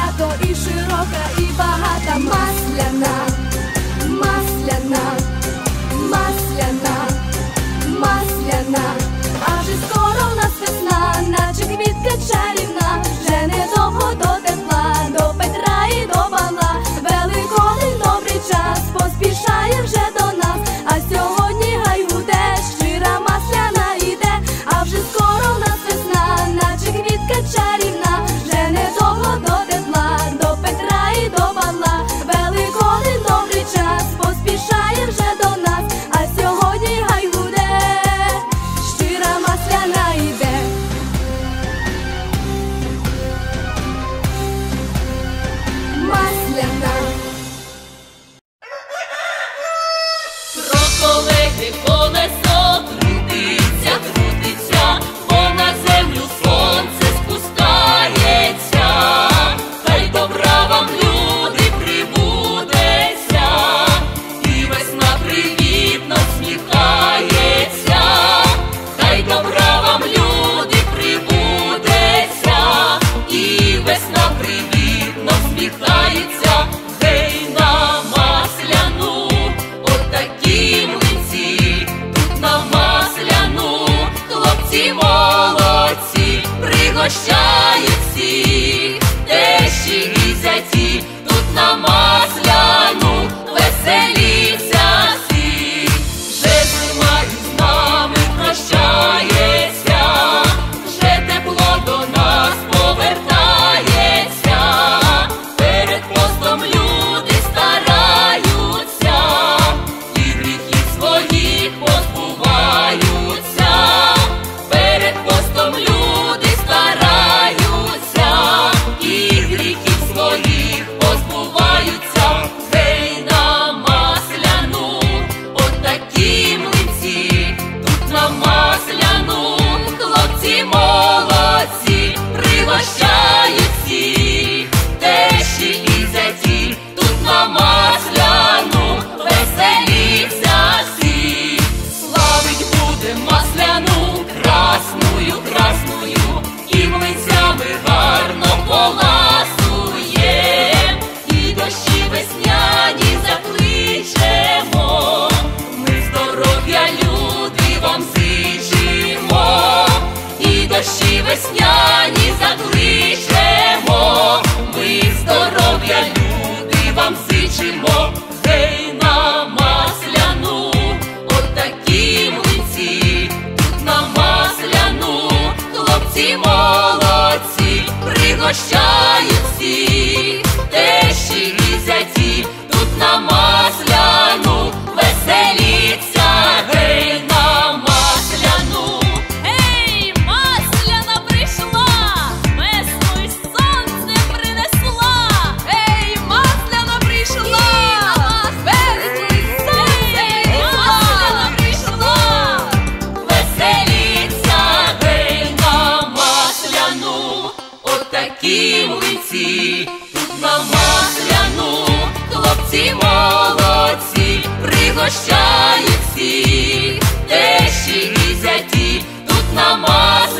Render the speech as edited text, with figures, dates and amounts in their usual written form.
свято і широка, і багата. Масляна, масляна, масляна, масляна. А вже скоро в нас весна, наче квітка чарівна. Вже недовго до тепла, до Петра і до Павла. Великодень добрий час, поспішає вже до нас. А сьогодні гай гуде, щира масляна іде. А вже скоро в нас весна, наче квітка чарівна. Вже недовго до тепла, до Петра і до Павла. Великодень добрий час, поспішає вже до нас. А сьогодні гай гуде, щира масляна іде. Масляна. Про колеги колесо крутиться, крутиться, бо на землю сонце спускається. Хай добра вам, люди, прибудеться, і весна привітно всміхається. Хай добра вам, люди, прибудеться, і весна привітно всміхається. Гей на масляну, отакі млинці, тут на масляну, хлопці молодці, пригощають всіх, тещі і зяті, тут на масляну, веселіться всі. Вже зима із нами прощається, вже тепло до нас повертається. Перед постом люди стараються, і гріхів своїх позбуваються. Перед постом люди стараються, і гріхів своїх позбуваються. Гей на масляну, отакі млинці, тут на масляну, хлопці молодці, пригощають всіх, тещі і зяті, тут на масляну, веселіться всі. Славить буде масляну, красною, красною, і млинцями гарно поласуєм, і дощі весняні закличемо. Ми здоров'я, люди, вам зичимо, і дощі весняні закличемо. Ми здоров'я, люди, вам зичимо. Гей на масляну, отакі млинці, тут на масляну, хлопці молодці, пригощають всіх, тещі і зяті, тут на масляну, веселіться. Гей на масляну. Ей, масляна прийшла, весну й сонце принесла. Ей, масляна прийшла, весну й сонце масляна прийшла. Веселіться, гей на масляну, отакі млинці, тут на масляну, хлопці молодці, пригощають всіх, тещі і зяті, тут на масляну.